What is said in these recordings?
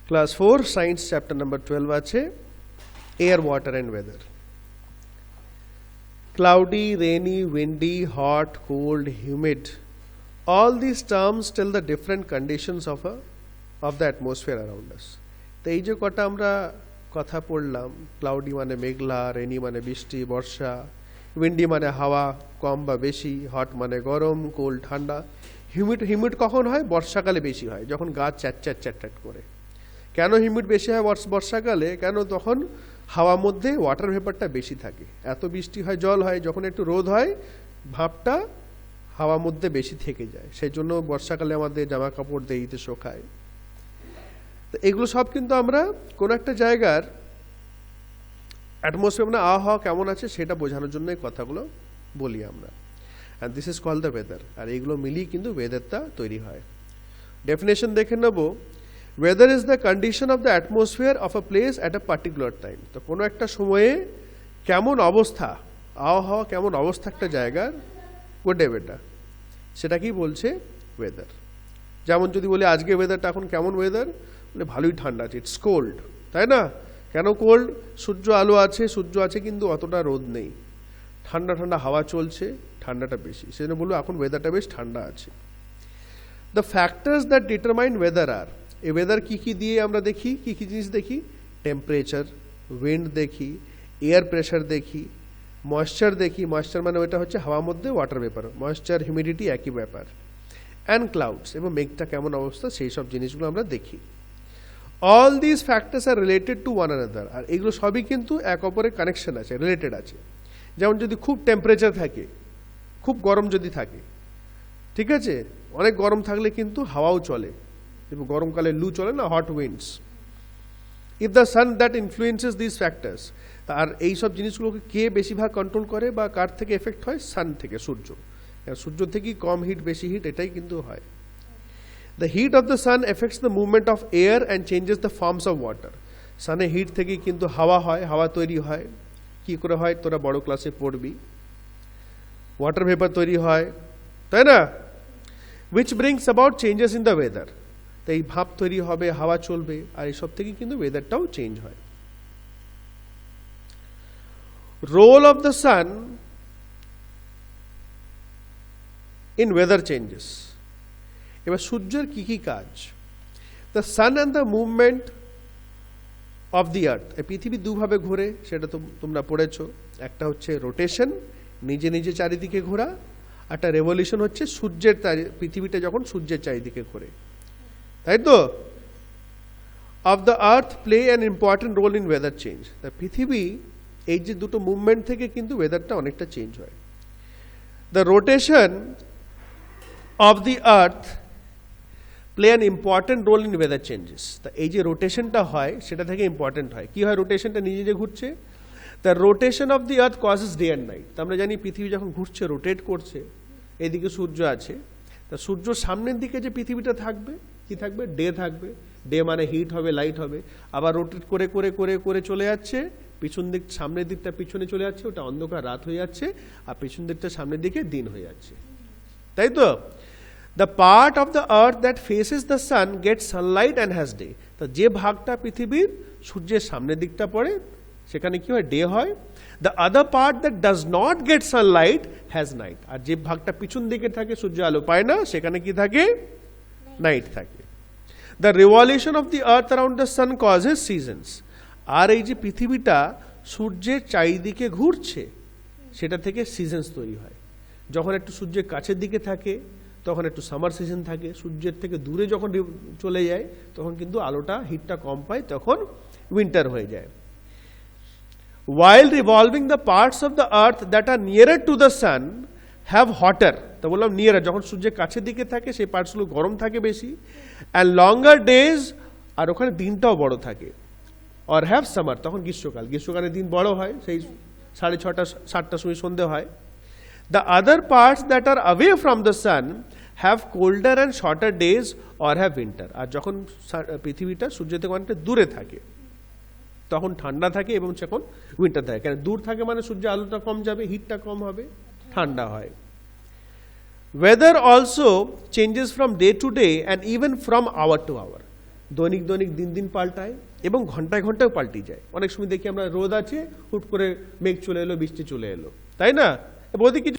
Class 4 science chapter number 12 আছে air water and weather. Cloudy, rainy, windy, hot, cold, humid. All these terms tell the different conditions of the atmosphere around us. তো এই যে কটা আমরা কথা পড়লাম, cloudy মানে মেঘলা, রেনি মানে বৃষ্টি বর্ষা, উইন্ডি মানে হাওয়া কম বা বেশি, হট মানে গরম, কোল্ড ঠান্ডা, হিউমিড কখন হয়? বর্ষাকালে বেশি হয়, যখন গাছ চ্যাট করে। কেন হিউমিড বেশি হয় বর্ষাকালে? কেন তখন হাওয়ার মধ্যে ওয়াটার ভেপারটা বেশি থাকে। এত বৃষ্টি হয়, জল হয়, যখন একটু রোদ হয় ভাবটা হাওয়ার মধ্যে বেশি থেকে যায়, সেই জন্য বর্ষাকালে আমাদের জামা কাপড় দেরিতে শুকায়। তো এগুলো সব কিন্তু আমরা কোনো একটা জায়গার অ্যাটমসফিয়ার মানে আবহাওয়া কেমন আছে সেটা বোঝানোর জন্য এই কথাগুলো বলি আমরা। And this is called the weather. আর এইগুলো মিলিয়ে কিন্তু ওয়েদারটা তৈরি হয়। ডেফিনেশন দেখে নেব। Weather is the condition of the atmosphere of a place at a particular time. তো কোনো একটা সময়ে কেমন অবস্থা, আবহাওয়া কেমন অবস্থা একটা জায়গার, গোটে বেটা সেটা কি বলছে? ওয়েদার। যেমন যদি বলি আজকে ওয়েদারটা এখন কেমন ওয়েদার, বলে ভালোই ঠান্ডা আছে, ইটস কোল্ড, তাই না? কেন কোল্ড? সূর্য আলো আছে, সূর্য আছে কিন্তু অতটা রোদ নেই, ঠান্ডা ঠান্ডা হাওয়া চলছে, ঠান্ডাটা বেশি, সেজন্য বলবো এখন ওয়েদারটা বেশ ঠান্ডা আছে। The factors that determine weather are, এই ওয়েদার কী কী দিয়ে আমরা দেখি, কী কী জিনিস দেখি? টেম্পারেচার, উইন্ড দেখি, এয়ার প্রেশার দেখি, ময়েশ্চার দেখি, ময়েশ্চার মানে ওইটা হচ্ছে হাওয়ার মধ্যে ওয়াটার ভেপার, ময়েশ্চার হিউমিডিটি একই ব্যাপার, অ্যান্ড ক্লাউডস, এবং মেঘটা কেমন অবস্থা সেই সব জিনিসগুলো আমরা দেখি। All this factors are related to one another. আর এগুলো সবই কিন্তু এক অপরের কানেকশন আছে, রিলেটেড আছে। যেমন যদি খুব টেম্পারেচার থাকে, খুব গরম যদি থাকে, ঠিক আছে, অনেক গরম থাকলে কিন্তু হাওয়াও চলে, এবং গরমকালে লু চলে না, hot winds. If the sun that influences this factors, আর এই সব জিনিসগুলোকে কে বেশিরভাগ কন্ট্রোল করে বা কার থেকে এফেক্ট হয়? সান থেকে, সূর্য। সূর্য থেকেই কম হিট বেশি হিট এটাই কিন্তু হয়। The heat of the sun effects the movement of air and changes the forms of water. সানের হিট থেকেই কিন্তু হাওয়া হয়, হাওয়া তৈরি হয়। কি করে হয় তোরা বড় ক্লাসে পড়বি। ওয়াটার ভেপার তৈরি হয়, তাই না? Which brings about changes in the weather. তো এই ভাব তৈরি হবে, হাওয়া চলবে, আর এইসব থেকে কিন্তু ওয়েদারটাও চেঞ্জ হয়। Role of the sun in weather changes. এবার সূর্যের কি কি কাজ? The sun and the movement of the earth. পৃথিবী দুভাবে ঘোরে, সেটা তো তোমরা পড়েছো। একটা হচ্ছে রোটেশন, নিজে নিজে চারিদিকে ঘোরা, একটা রেভলিউশন হচ্ছে সূর্যের, পৃথিবীটা যখন সূর্যের চারিদিকে ঘোরে, তাই তো? Of the earth play an important role in weather change. তা পৃথিবী এই যে দুটো মুভমেন্ট থেকে কিন্তু ওয়েদারটা অনেকটা চেঞ্জ হয়। The rotation of the earth play an important role in weather changes. তা এই যে রোটেশনটা হয় সেটা থেকে ইম্পর্টেন্ট হয়। কি হয় রোটেশনটা? নিজে নিজে ঘুরছে। The rotation of the earth causes day and night. আমরা জানি পৃথিবী যখন ঘুরছে, রোটেট করছে, এইদিকে সূর্য আছে, তা সূর্যর সামনের দিকে যে পৃথিবীটা থাকবে, কি থাকবে? ডে থাকবে। ডে মানে হিট হবে, লাইট হবে। আবার রোটেট করে করে করে করে চলে যাচ্ছে, পিছন দিক, সামনের দিকটা পিছনে চলে যাচ্ছে, ওটা অন্ধকার রাত হয়ে যাচ্ছে, আর পিছন দিকটা সামনের দিকে দিন হয়ে যাচ্ছে, তাই তো? The part of the earth that faces the sun gets sunlight and has day. তো যে ভাগটা পৃথিবীর সূর্যের সামনের দিকটা পড়ে সেখানে কি হয়? ডে হয়। The other part that does not get sunlight has night. আর যে ভাগটা পিছন দিকে থাকে, সূর্য আলো পায় না, সেখানে কি থাকে? নাইট থাকে। The revolution of the earth around the sun causes seasons. আর এই যে পৃথিবীটা সূর্যের চারিদিকে ঘুরছে, সেটা থেকে সিজনস তৈরি হয়। যখন একটু সূর্যের কাছের দিকে থাকে তখন একটু সামার সিজন থাকে, সূর্যের থেকে দূরে যখন চলে যায় তখন কিন্তু আলোটা, হিটটা কম পায়, তখন উইন্টার হয়ে যায়। While revolving, the parts of the earth that are nearer to the sun have hotter, তো বললাম নিয়ারার, যখন সূর্যের কাছের দিকে থাকে সেই পার্টসগুলো গরম থাকে বেশি, and longer days, আর ওখানে দিনটাও বড় থাকে, or have summer, তখন গ্রীষ্মকাল, গ্রীষ্মকালে দিন বড় হয়, সেই 6:30 7টার সময় সন্ধে হয়। The other parts that are away from the sun have colder and shorter days or have winter, আর যখন পৃথিবীটা সূর্য থেকে অনেকটা দূরে থাকে তখন ঠান্ডা থাকে এবং যখন উইন্টার থাকে। কেন? দূর থাকে মানে সূর্য আলোটা কম যাবে, হিটটা কম হবে, ঠান্ডা হয়। weather also changes from day to day and even from hour to hour. দৈনিক দৈনিক দিন দিন পাল্টায় এবং ঘন্টায় ঘন্টায় পাল্টে যায়। অনেক সময় দেখি আমরা রোদ আছে, হুট করে মেঘ চলে এলো, বৃষ্টি চলে এলো, তাই না? ওদিকে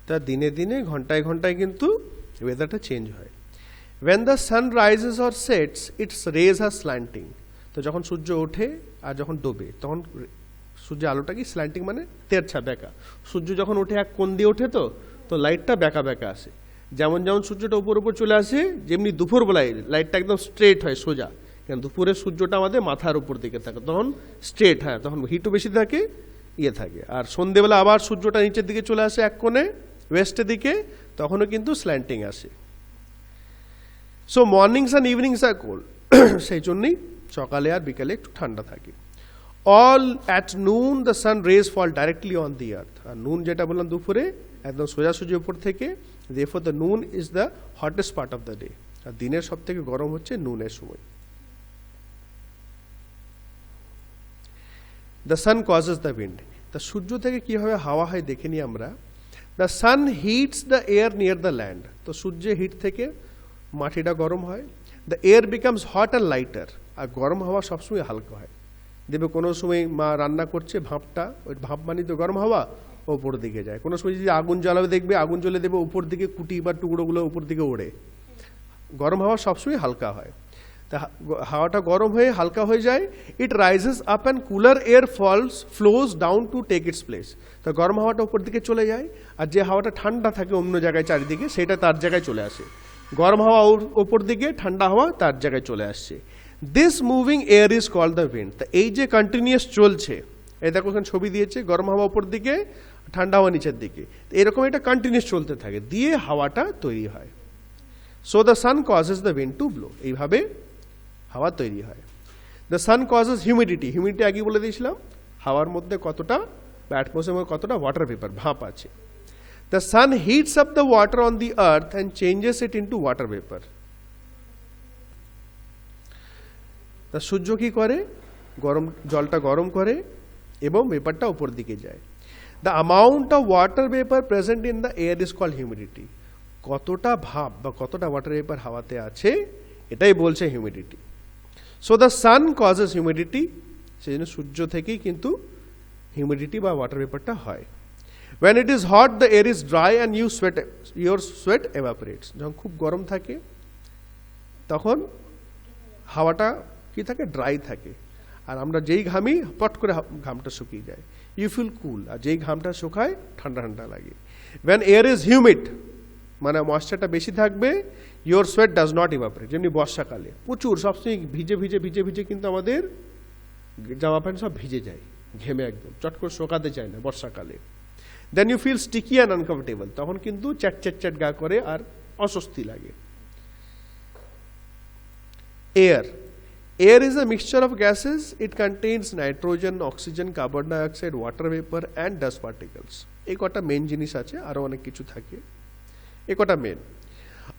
তা দিনে দিনে ঘন্টায় ঘন্টায় কিন্তু ওয়েদারটা চেঞ্জ হয়। when the sun rises or sets its rays are slanting, তো যখন সূর্য ওঠে আর যখন ডোবে তখন সূর্যের আলোটা কি স্ল্যান্টিং মানে তেরছা বেঁকা। সূর্য যখন ওঠে এক কোণ দিয়ে ওঠে, তো লাইটটা বেঁকা বেঁকা আসে। যেমন যেমন সূর্যটা উপর উপর চলে আসে, যেমনি দুপুরবেলায় লাইটটা একদম স্ট্রেট হয় সোজা, কারণ দুপুরে সূর্যটা আমাদের মাথার উপর দিকে থাকে, তখন স্ট্রেট, হ্যাঁ তখন হিটও বেশি থাকে, ইয়ে থাকে। আর সন্ধেবেলা আবার সূর্যটা নিচের দিকে চলে আসে এক কোণে ওয়েস্টের দিকে, তখনও কিন্তু স্ল্যান্টিং আসে। So mornings and evenings are cold, সেই জন্যই সকালে আর বিকালে একটু ঠান্ডা থাকে। All at noon the sun rays fall directly on the earth, আর নুন যেটা বললাম দুপুরে একদম সোজাসুজি উপর থেকে, therefore the noon is the hottest part of the day, আর দিনের সব থেকে গরম হচ্ছে নুনের সময়। The sun causes the wind, তা সূর্য থেকে কিভাবে হাওয়া হয় দেখে নিই আমরা। The sun heats the air near the land, তো সূর্যের হিট থেকে মাটিটা গরম হয়। The air becomes hot and lighter, আর গরম হাওয়া সবসময় হালকা হয়। দেখবে কোনো সময় মা রান্না করছে, ভাপটা, ওই ভাপ মানে তো গরম হাওয়া ওপর দিকে যায়। কোনো সময় যদি আগুন জ্বালাবে দেখবে আগুন জ্বলে দেবে উপর দিকে, কুটি বা টুকরোগুলো উপর দিকে ওড়ে। গরম হাওয়া সবসময় হালকা হয়, তা হাওয়াটা গরম হয়ে হালকা হয়ে যায়। It rises up and cooler air flows down to take its place, তা গরম হাওয়াটা উপর দিকে চলে যায়, আর যে হাওয়াটা ঠান্ডা থাকে অন্য জায়গায় চারিদিকে সেটা তার জায়গায় চলে আসে। গরম হাওয়া ওপর দিকে, ঠান্ডা হাওয়া তার জায়গায় চলে আসছে। This moving air is called the wind, তা এই যে কন্টিনিউয়াস চলছে, এই দেখো ওখানে ছবি দিয়েছে, গরম হাওয়া উপর দিকে, ঠান্ডা হাওয়া নিচের দিকে, এরকম এটা কন্টিনিউয়াস চলতে থাকে, দিয়ে হাওয়াটা তৈরি হয়। So the sun causes the wind to blow, এইভাবে হাওয়া তৈরি হয়। The sun causes humidity, humidity আগে বলে দিয়েছিলাম, হাওয়ার মধ্যে কতটা বা অ্যাটমসফিয়ারের কতটা ওয়াটার ভেপার ভাপ আছে। The sun heats up the water on the earth and changes it into water vapour, তা সূর্য কি করে, গরম জলটা গরম করে এবং ভেপারটা উপর দিকে যায়। The amount of water vapor present in the air is called humidity, কতটা ভাপ বা কতটা ওয়াটার ভেপার হাওয়াতে আছে এটাই বলছে humidity. So the sun causes humidity, সেই জন্য সূর্য থেকেই কিন্তু হিউমিডিটি বা ওয়াটার ভেপারটা হয়। When it is hot the air is dry and your sweat evaporates, যখন খুব গরম থাকে তখন হাওয়াটা কি থাকে, ড্রাই থাকে, আর আমরা যেই ঘামি পট করে ঘামটা শুকিয়ে যায়। ইউ ফিল কুল, আর যেই ঘামটা শুকায় ঠান্ডা ঠান্ডা লাগে। When air is humid, মানে ময়েশ্চারটা বেশি থাকবে, your sweat does not evaporate, যেমনি বর্ষাকালে প্রচুর সবসময় ভিজে ভিজে ভিজে ভিজে কিন্তু আমাদের জামা প্যান্ট সব ভিজে যায়, ঘেমে একদম চট করে শোকাতে চায় না বর্ষাকালে। Then you feel sticky and uncomfortable, তখন কিন্তু চ্যাট চ্যাট চ্যাট গা করে আর অস্বস্তি লাগে। Air is a mixture of gases. It contains nitrogen, oxygen, carbon dioxide, water vapor and dust particles. এই কটা মেন জিনিস আছে, আরো অনেক কিছু থাকে, এই কটা main.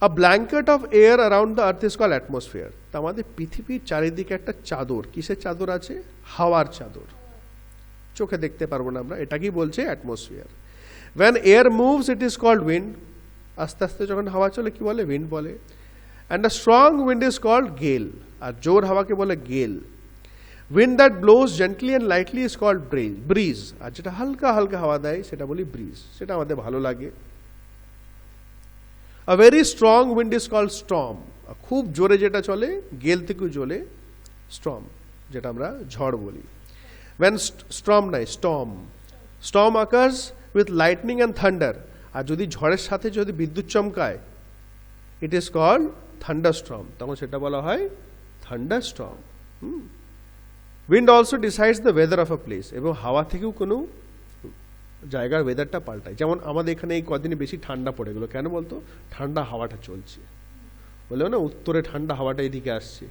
A blanket of air around the earth is called atmosphere, তা আমাদের পৃথিবীর চারিদিকে একটা চাদর, কিসের চাদর আছে, হাওয়ার চাদর, চোখে দেখতে পারবো না আমরা, এটাকেই বলছে atmosphere. When air moves it is called wind, আস্তে আস্তে যখন হাওয়া চলে কি বলে, উইন্ড বলে। And a strong wind is called gale, আর জোর হাওয়াকে বলে গেল। Wind that blows gently and lightly is called breeze, আর যেটা হালকা হালকা হাওয়া দেয় সেটা বলি ব্রিজ, সেটা আমাদের ভালো লাগে। A very strong wind is called storm, খুব জোরে যেটা চলে গেল থেকেও চলে স্টর্ম, যেটা আমরা ঝড় বলি। When storm occurs with lightning and thunder, আর যদি ঝড়ের সাথে যদি বিদ্যুৎ চমকায় it is called thunderstorm, তখন সেটা বলা হয় thunderstorm. Wind also decides the weather of a place, এবং হাওয়া থেকেও কোনো জায়গার ওয়েদারটা পাল্টায়। যেমন আমাদের এখানে এই কদিনে বেশি ঠান্ডা পড়ে গেলো, কেন বলতো, ঠান্ডা হাওয়াটা চলছে, বললেও না উত্তরে ঠান্ডা হাওয়াটা এদিকে আসছে,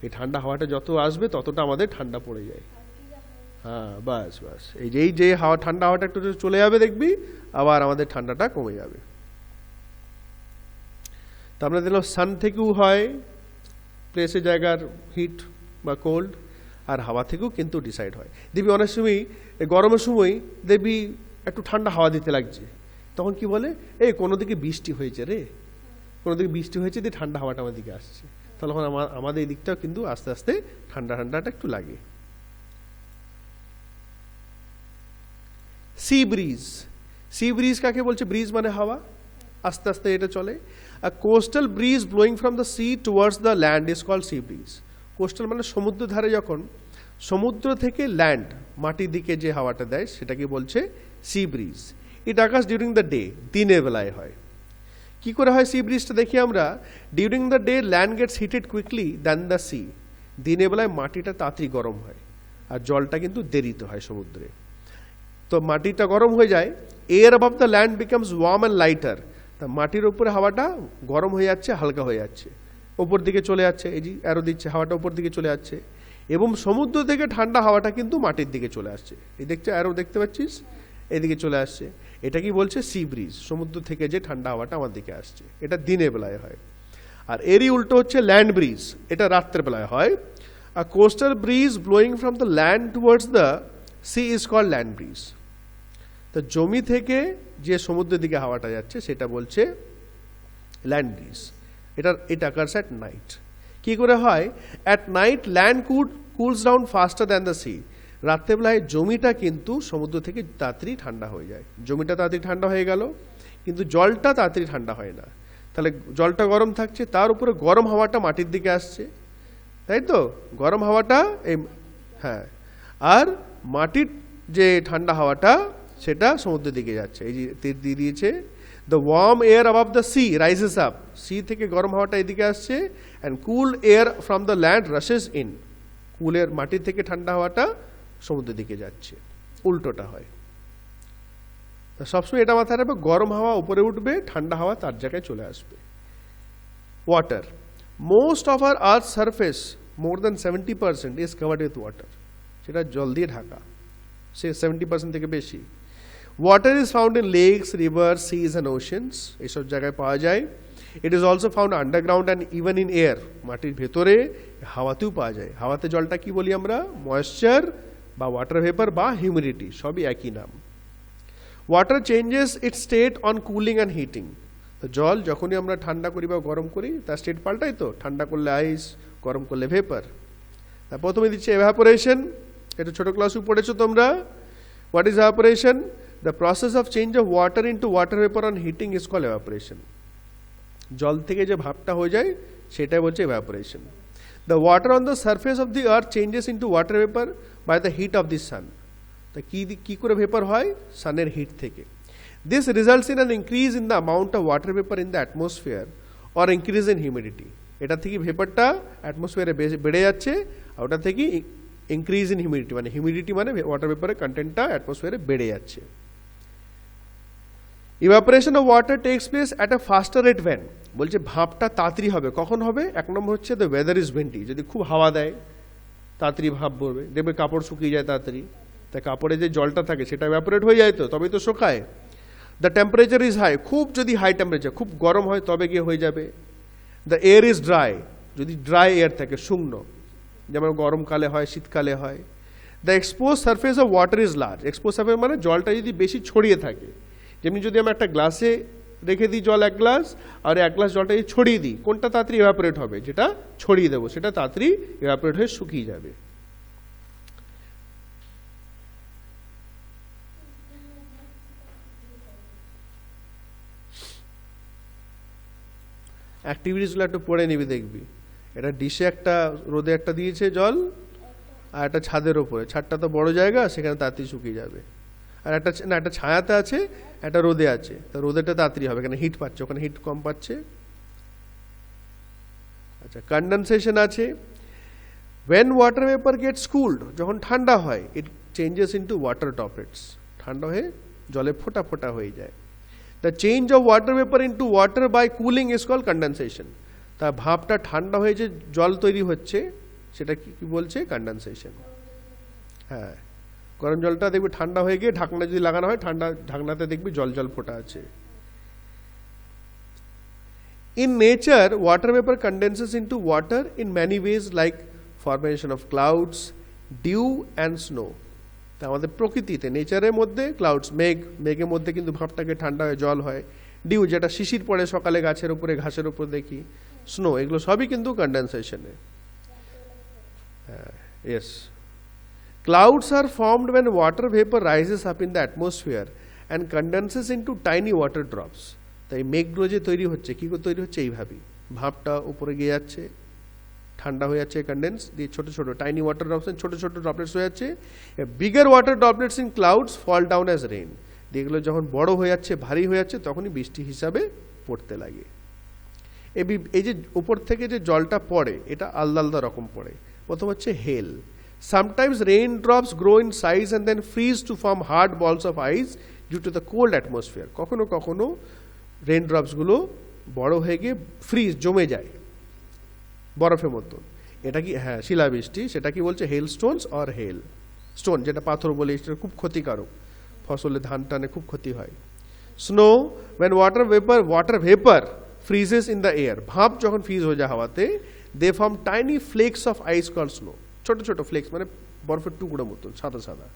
এই ঠান্ডা হাওয়াটা যত আসবে ততটা আমাদের ঠান্ডা পড়ে যায়। হ্যাঁ বাস বাস, এই যে হাওয়া ঠান্ডা হাওয়াটা একটু চলে যাবে দেখবি আবার আমাদের ঠান্ডাটা কমে যাবে। তা আমরা দেখলাম সান থেকেও হয় প্লেসে জায়গার হিট বা কোল্ড, আর হাওয়া থেকেও কিন্তু ডিসাইড হয়। দেখবি অনেক সময় গরমের সময় দেখবি একটু ঠান্ডা হাওয়া দিতে লাগছে, তখন কি বলে, এই কোনো দিকে বৃষ্টি হয়েছে রে, কোনো দিকে বৃষ্টি হয়েছে দিয়ে ঠান্ডা হাওয়াটা আমার দিকে আসছে। তখন আমাদের এই দিকটাও কিন্তু আস্তে আস্তে ঠান্ডা ঠান্ডাটা একটু লাগে। সি ব্রিজ, সি ব্রিজ কাকে বলছে? ব্রিজ মানে হাওয়া, আস্তে আস্তে এটা চলে। আর coastal breeze blowing from the sea towards the land is called sea breeze. Coastal মানে সমুদ্র ধারে যখন সমুদ্র থেকে ল্যান্ড মাটির দিকে যে হাওয়াটা দেয় সেটাকে বলছে sea breeze. It occurs during the day, দিনের বেলায় হয়। কি করে হয় সি ব্রিজটা দেখি আমরা। During the day land gets heated quickly than the sea. দিনের বেলায় মাটিটা তাড়াতাড়ি গরম হয় আর জলটা কিন্তু দেরিতে হয় সমুদ্রে। তো মাটিটা গরম হয়ে যায়, air above the land becomes warm and lighter. তা মাটির উপরে হাওয়াটা গরম হয়ে যাচ্ছে, হালকা হয়ে যাচ্ছে, ওপর দিকে চলে যাচ্ছে, এই যে অ্যারো দিচ্ছে, হাওয়াটা উপর দিকে চলে যাচ্ছে। এবং সমুদ্র থেকে ঠান্ডা হাওয়াটা কিন্তু মাটির দিকে চলে আসছে, এই দেখছে অ্যারো দেখতে পাচ্ছিস, এদিকে চলে আসছে। এটা কি বলছে? সি ব্রিজ, সমুদ্র থেকে যে ঠান্ডা হাওয়াটা আমার দিকে আসছে। এটা দিনের বেলায় হয়। আর এরই উল্টো হচ্ছে ল্যান্ড ব্রিজ, এটা রাত্রের বেলায় হয়। আর coastal breeze blowing from the land towards the sea is called land breeze. তো জমি থেকে যে সমুদ্রের দিকে হাওয়াটা যাচ্ছে সেটা বলছে ল্যান্ড ব্রিজ। এটা আকার্স অ্যাট নাইট। কি করে হয়? At night land cools down ফাস্টার than the C. রাত্রেবেলায় জমিটা কিন্তু সমুদ্র থেকে তাড়াতাড়ি ঠান্ডা হয়ে যায়। জমিটা তাড়াতাড়ি ঠান্ডা হয়ে গেল, কিন্তু জলটা তাড়াতাড়ি ঠান্ডা হয় না। তাহলে জলটা গরম থাকছে, তার উপরে গরম হাওয়াটা মাটির দিকে আসছে, তাই তো? গরম হাওয়াটা এই, হ্যাঁ, আর মাটির যে ঠান্ডা হাওয়াটা সেটা সমুদ্রের দিকে যাচ্ছে। এই যে তীর দিয়ে দিয়েছে, the warm air above the sea rises up. Sea থেকে গরম হাওয়াটা এদিকে আসছে, and cool air from the land rushes in. Cool air, মাটির থেকে ঠান্ডা হাওয়াটা সমুদ্রের দিকে যাচ্ছে, উল্টোটা হয়। সবসময় এটা মাথায় রাখবে, গরম হাওয়া উপরে উঠবে, ঠান্ডা হাওয়া তার জায়গায় চলে আসবে। Water, most of our earth surface more than 70% is covered with water. সেটা জল দিয়ে ঢাকা, সে 70% থেকে বেশি। Water is found in lakes, river, seas and oceans, এইসব জায়গায় পাওয়া যায়। It is also found underground and even in air, মাটির ভেতরে, হাওয়াতেও পাওয়া যায়। হাওয়াতে জলটা কি বলি আমরা? ময়েশ্চার বা ওয়াটার ভেপার বা হিউমিডিটি, সবই একই নাম। Water changes its state on cooling and heating. তো জল যখনই আমরা ঠান্ডা করি বা গরম করি তার স্টেট পাল্টাই তো, ঠান্ডা করলে আইস, গরম করলে ভেপার। তা প্রথমে দিচ্ছে এভাপোরেশন, এটা ছোট ক্লাসে পড়েছো তোমরা। What is evaporation? The process of change of water into water vapour on heating is called evaporation. জল থেকে যে ভাবটা হয়ে যায় সেটাই বলছে evaporation. The water on the surface of the earth changes into water vapour by the heat of the sun. তা কি করে ভেপার হয়? সানের হিট থেকে। This results in an increase in the amount of water vapour in the atmosphere or increase in humidity. এটা থেকে ভেপারটা অ্যাটমসফিয়ারে বেড়ে যাচ্ছে, আর ওটা থেকে ইনক্রিজ ইন হিউমিডিটি, মানে হিউমিডিটি মানে ওয়াটার ভেপারের কন্টেন্টটা অ্যাটমসফিয়ারে বেড়ে যাচ্ছে। Evaporation of water takes place at a ফাস্টার rate van. বলছে ভাবটা তাড়াতাড়ি হবে, কখন হবে? এক নম্বর হচ্ছে দ্য ওয়েদার ইজ উইন্ডি, যদি খুব হাওয়া দেয় তাড়াতাড়ি ভাব পড়বে, দেখবে কাপড় শুকিয়ে যায় তাড়াতাড়ি। তাই কাপড়ে যে জলটা থাকে সেটা ইভাপোরেট হয়ে যায়, তো তবেই তো শুকায়। দ্য টেম্পারেচার ইজ হাই, খুব যদি হাই টেম্পারেচার, খুব গরম হয় তবে গিয়ে হয়ে যাবে। দ্য এয়ার ইজ ড্রাই, যদি ড্রাই এয়ার থাকে, শুকনো, যেমন গরমকালে হয়, শীতকালে হয়। The expose surface of water is large. Expose surface মানে জলটা যদি বেশি ছড়িয়ে থাকে, যেমনি যদি আমি একটা গ্লাসে রেখে দিই জল এক গ্লাস, আর এক গ্লাস জলটা যদি ছড়িয়ে দিই, কোনটা তাড়াতাড়ি ইভাপোরেট হবে? যেটা ছড়িয়ে দেবো সেটা তাড়াতাড়ি ইভাপোরেট হয়ে শুকিয়ে যাবে। অ্যাক্টিভিটিসগুলো একটু পড়ে নিবি, দেখবি। এটা ডিশে একটা, রোদে একটা দিয়েছে জল, আর একটা ছাদের ওপরে, ছাদটা তো বড় জায়গা, সেখানে তাড়াতাড়ি শুকিয়ে যাবে। আর একটা না, একটা ছায়াতে আছে, একটা রোদে আছে, তো রোদেটা তাড়াতাড়ি হবে, এখানে হিট পাচ্ছে, ওখানে হিট কম পাচ্ছে। আচ্ছা, কন্ডেনসেশন আছে। When water vapour gets cooled, যখন ঠান্ডা হয়, it changes into water droplets, ঠান্ডা হয়ে জলে ফোঁটা ফোঁটা হয়ে যায়। The change of water vapour into water by cooling is called condensation. তা ভাবটা ঠান্ডা হয়ে যে জল তৈরি হচ্ছে সেটা কি বলছে? কন্ডেনসেশন। হ্যাঁ, গরম জলটা দেখবি ঠান্ডা হয়ে গিয়ে ঢাকনা যদি লাগানো হয়, ঠান্ডা ঢাকনাতে দেখবি জল জল ফোটা আছে। In nature water vapour condenses into water in many ways, like formation of clouds, dew and snow. তা আমাদের প্রকৃতিতে নেচারের মধ্যে ক্লাউডস মেঘের মধ্যে কিন্তু ভাবটাকে ঠান্ডা হয়ে জল হয়, ডিউ যেটা শিশির পড়ে সকালে গাছের উপরে ঘাসের উপর দেখি, স্নো, এগুলো সবই কিন্তু কন্ডেনসেশনে। Yes, clouds are formed when water vapor rises up in the atmosphere and condenses into tiny water drops. তাই মেঘগুলো যে তৈরি হচ্ছে, কী করে তৈরি হচ্ছে? এইভাবেই ভাবটা উপরে গিয়ে যাচ্ছে, ঠান্ডা হয়ে যাচ্ছে, কন্ডেন্স দিয়ে ছোট ছোট টাইনি ওয়াটার ড্রপস, ছোট ছোট ড্রপলেটস হয়ে যাচ্ছে। Bigger water droplets in clouds fall down as rain. এগুলো যখন বড় হয়ে যাচ্ছে, ভারী হয়ে যাচ্ছে, তখনই বৃষ্টি হিসাবে পড়তে লাগে। এই যে উপর থেকে যে জলটা পড়ে, এটা আলাদা আলাদা রকম পড়ে। প্রথম হচ্ছে হেল। Sometimes raindrops grow in size and then freeze to form hard balls of ice due to the cold atmosphere. কখনো কখনো রেইনড্রপসগুলো বড় হয়ে গিয়ে ফ্রিজ জমে যায় বরফের মতো। এটা কি? হ্যাঁ, শিলাবৃষ্টি। সেটা কি বলছে? হেল স্টোনস অর হেল স্টোন, যেটা পাথর বলে, সেটা খুব ক্ষতিকারক, ফসলে ধান টানে খুব ক্ষতি হয়। Snow, when water vapor freezes in the air, ভাপ যখন ফ্রিজ হয়ে যায় হাওয়াতে, they form tiny flakes of ice called snow. ছোট ছোট ফ্লেক্স, মানে বরফের টুকরো মতন সাদা সাদা,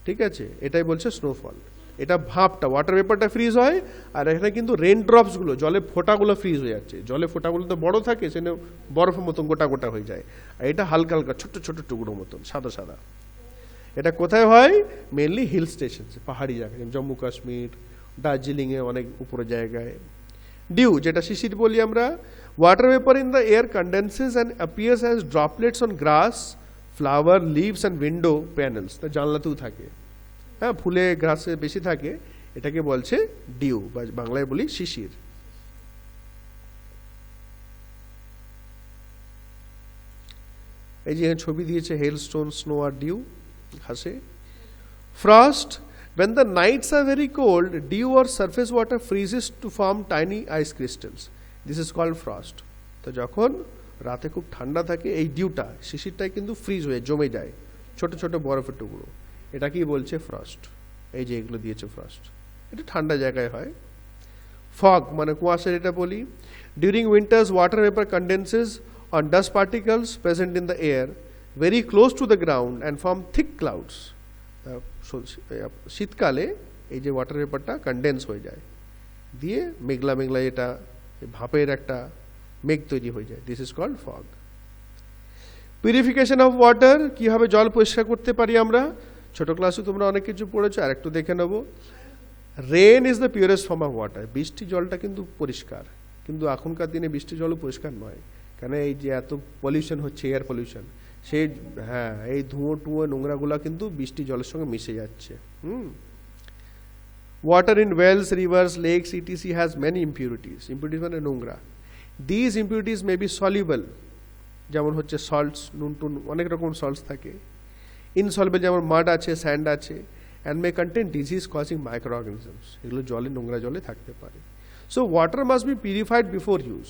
ঠিক আছে? এটাই বলছে স্নোফল। এটা ভাবটা, ওয়াটার ভেপারটা ফ্রিজ হয়, আর এখানে কিন্তু রেন ড্রপসগুলো, জলের ফোঁটাগুলো ফ্রিজ হয়ে যাচ্ছে। জলের ফোঁটাগুলো তো বড় থাকে, সেখানে বরফের মতন গোটা গোটা হয়ে যায়, আর এটা হালকা হালকা ছোট ছোট টুকরো মতন সাদা সাদা। এটা কোথায় হয়? মেনলি হিল স্টেশন, পাহাড়ি জায়গায়, জম্মু কাশ্মীর, দার্জিলিংয়ে, অনেক উপরে জায়গায়। ডিউ, যেটা শিশির বলি আমরা, water vapor in the air condenses and appears as droplets on grass, flower, leaves and window panels. তা জানলাতেও থাকে, হ্যাঁ, ফুলে গ্রাসে বেশি থাকে। এটাকে বলছে ডিউ, বা বাংলায় বলি শিশির। এই যে ছবি দিয়েছে হেলস্টোন, স্নো আর ডিউ ঘাসে। Frost, when the nights are very cold, dew or surface water freezes to form tiny ice crystals. This is called frost. তো যখন রাতে খুব ঠান্ডা থাকে, এই ডিউটা, শিশিরটাই কিন্তু ফ্রিজ হয়ে জমে যায়, ছোট ছোট বরফের টুকরো। এটা কি বলছে? ফ্রস্ট। এই যে এগুলো দিয়েছে ফ্রস্ট, এটা ঠান্ডা জায়গায় হয়। ফগ মানে কুয়াশা, এটা বলি। During winters water vapour condenses on dust particles present in the air very close to the ground and form thick clouds. শীতকালে এই যে ওয়াটার ভেপারটা কন্ডেন্স হয়ে যায়, দিয়ে মেঘলা মেঘলা, এটা ভাপের একটা মেঘ তৈরি হয়ে যায়। This is called fog. Purification of water, কীভাবে জল পরিষ্কার করতে পারি আমরা? ছোট ক্লাসে তোমরা অনেক কিছু পড়েছো, আর একটু দেখে নেবো। Rain is the purest form of water. বৃষ্টি জলটা কিন্তু পরিষ্কার, কিন্তু এখনকার দিনে বৃষ্টি জলও পরিষ্কার নয়, কেন? এই যে এত পলিউশন হচ্ছে, এয়ার পলিউশন, সেই, হ্যাঁ, এই ধুঁয়ো টুঁয়ো নোংরাগুলো কিন্তু বৃষ্টি জলের সঙ্গে মিশে যাচ্ছে। Water in wells, rivers, lakes etc has many impurities. Impurities মানে নোংরা। This impurities may be soluble, যেমন হচ্ছে সল্টস, নুন টুন, অনেক রকম সল্টস থাকে। ইনসলুবল, যেমন মাড আছে, স্যান্ড আছে। And May contain disease causing micro organisms. এগুলো জলে, নোংরা জলে থাকতে পারে। So water must be purified before use.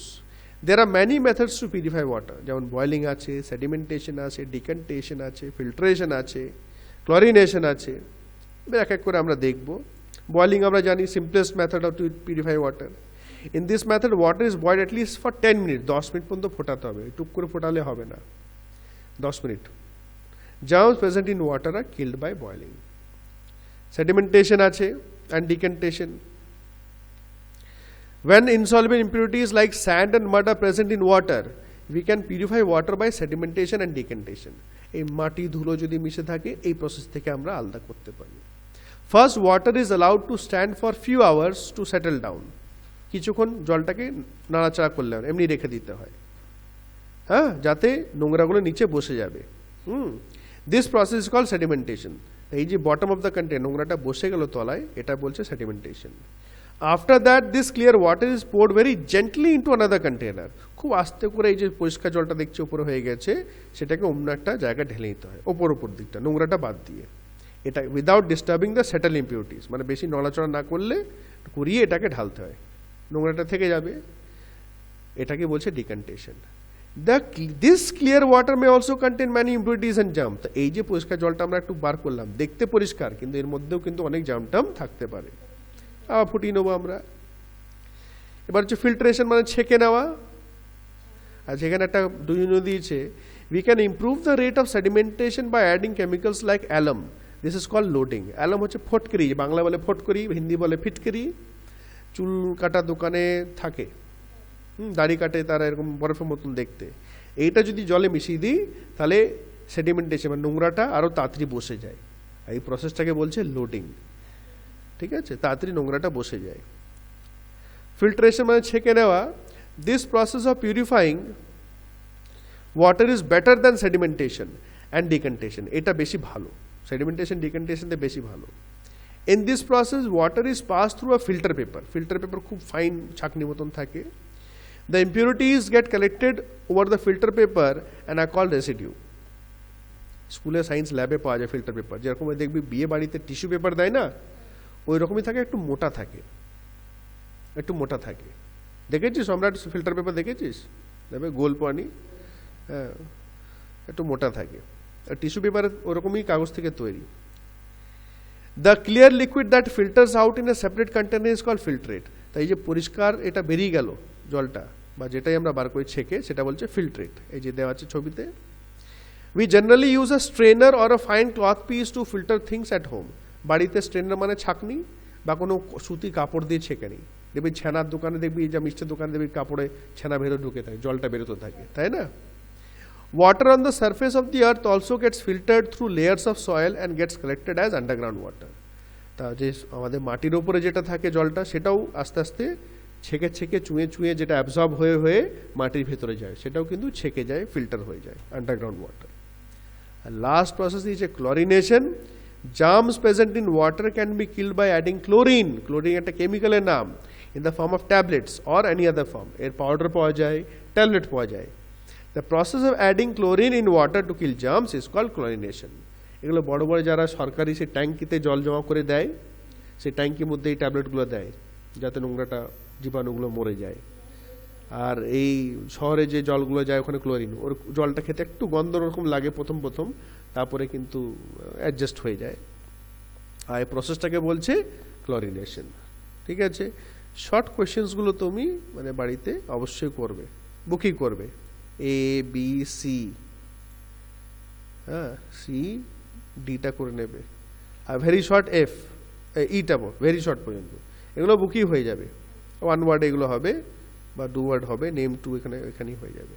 There are many methods to purify water, যেমন বয়লিং আছে, সেডিমেন্টেশন আছে, ডিকান্টেশন আছে, ফিল্ট্রেশন আছে, ক্লোরিনেশন আছে। এবার এক এক করে আমরা দেখব। বয়লিং আমরা জানি, simplest method of two purify water. In this method water is boiled at least for 10 minute. 10 minute পর্যন্ত ফোটাতে হবে, টুক করে ফোটালে হবে না, 10 minute. Germs present in water are killed by boiling. Sedimentation আছে and decantation. When insoluble impurities like sand and mud are present in water, we can purify water by sedimentation and decantation. এই মাটি ধুলো যদি মিশে থাকে, এই process থেকে আমরা আলাদা করতে পারি। First, water is allowed to stand for few hours to settle down. কিছুক্ষণ জলটাকে নাড়াচাড়া করলে, এমনি রেখে দিতে হয়, হ্যাঁ, যাতে নোংরাগুলো নিচে বসে যাবে। This process is called sedimentation. এই যে বটম অফ দ্য কন্টেনার, নোংরাটা বসে গেল তলায়, এটা বলছে sedimentation. After that, this clear water is poured very gently into another container. খুব আস্তে করে এই যে পরিষ্কার জলটা দেখছি উপরে হয়ে গেছে, সেটাকে অন্য একটা জায়গায় ঢেলে নিতে হয়, ওপর দিকটা, নোংরাটা বাদ দিয়ে। এটা without disturbing the settle impurities, মানে বেশি নড়াচড়া না করলে, করিয়ে এটাকে ঢালতে হয়, নোংরাটা থেকে যাবে। এটাকে বলছে ডিকান্টেশন। This clear water may also contain many impurities and germs. এই যে পরিষ্কার জলটা আমরা একটু বার করলাম, দেখতে পরিষ্কার, কিন্তু এর মধ্যেও কিন্তু অনেক জার্ম টার্ম থাকতে পারে। আবার ফুটিয়ে নেবো আমরা। এবার হচ্ছে ফিল্ট্রেশন, মানে ছেঁকে নেওয়া। আর যেখানে একটা দিয়েছে, we can improve the rate of sedimentation by adding chemicals like alum, this is call loading. Alarm হচ্ছে ফটকরি, বাংলা বলে ফটকরি, হিন্দি বলে ফিটকরি, চুল কাটা দোকানে থাকে, দাড়ি কাটে তারা, এরকম বরফের মতন দেখতে। এইটা যদি জলে মিশিয়ে দিই তাহলে সেডিমেন্টেশন মানে নোংরাটা আরও তাড়াতাড়ি বসে যায়। এই প্রসেসটাকে বলছে লোডিং, ঠিক আছে, তাড়াতাড়ি নোংরাটা বসে যায়। ফিল্ট্রেশন মানে ছেঁকে নেওয়া। This process of purifying water is better than sedimentation and decantation. এটা বেশি ভালো, সেডিমেন্টেশন ডিকন্টেশন বেশি ভালো। In this process water is pass through a filter paper. Filter paper খুব ফাইন ছাঁকনি মতন থাকে। The impurities get collected over the filter paper and are called residue. স্কুলে সায়েন্স ল্যাবে পাওয়া যায় ফিল্টার পেপার, যেরকম দেখবি বিয়ে বাড়িতে টিস্যু পেপার দেয় না, ওই রকমই থাকে, একটু মোটা থাকে, একটু মোটা থাকে। দেখেছিস সম্রাট ফিল্টার পেপার দেখেছিস? দেখবে গোল পানি, হ্যাঁ, একটু মোটা থাকে। আর টিস্যু পেপার ওরকমই কাগজ থেকে তৈরি। The clear liquid that filters out in a separate container is call filtrate. তাই যে পরিষ্কার এটা বেরিয়ে গেল জলটা, বা যেটাই আমরা বার করে ছেঁকে, সেটা বলছে ফিল্ট্রেট। এই যে দেওয়া আছে ছবিতে। We generally use a strainer or a fine cloth piece two filter things at home. বাড়িতে স্ট্রেনার মানে ছাঁকনি, বা কোনো সুতি কাপড় দিয়ে ছেঁকে নিই। দেখবি ছানার দোকানে, দেখবি যা মিষ্টির দোকানে দেখবি কাপড়ে ছানা ভেতরে ঢুকে থাকে, জলটা বেরোতে থাকে, তাই না? Water on the surface of the earth also gets filtered through layers of soil and gets collected as underground water. তা যে আমাদের মাটির ওপরে যেটা থাকে জলটা, সেটাও আস্তে আস্তে ছেঁকে ছেঁকে চুঁয়ে চুঁয়ে যেটা অ্যাবজর্ব হয়ে হয়ে মাটির ভেতরে যায়, সেটাও কিন্তু ছেঁকে যায়, ফিল্টার হয়ে যায়, আন্ডারগ্রাউন্ড ওয়াটার। আর last process is a chlorination. Germs present in water can be killed by adding chlorine. Chlorine একটা কেমিক্যালের নাম, in the form of tablets or any other form. এর পাউডার পাওয়া যায়, ট্যাবলেট পাওয়া যায়। The process of adding chlorine in water to kill germs is called chlorination. এগুলো বড় বড় যারা সরকারি সেই ট্যাঙ্কিতে জল জমা করে দেয়, সেই ট্যাঙ্কির মধ্যে এই ট্যাবলেটগুলো দেয় যাতে নোংরাটা, জীবাণুগুলো মরে যায়। আর এই শহরে যে জলগুলো যায় ওখানে ক্লোরিন, ওর জলটা খেতে একটু গন্ধ রকম লাগে প্রথম প্রথম, তারপরে কিন্তু অ্যাডজাস্ট হয়ে যায়। আর এই প্রসেসটাকে বলছে ক্লোরিনেশন। ঠিক আছে, শর্ট কোয়েশ্চেন্সগুলো তুমি মানে বাড়িতে অবশ্যই করবে, বুকই করবে। এ বি সি, হ্যাঁ, সি ডিটা করে নেবে, are very short F, eta very short পর্যন্ত, এগুলো বুকই হয়ে যাবে। ওয়ান ওয়ার্ড এগুলো হবে বা 2 ওয়ার্ড হবে, নেম টু এখানেই হয়ে যাবে,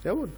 কেমন?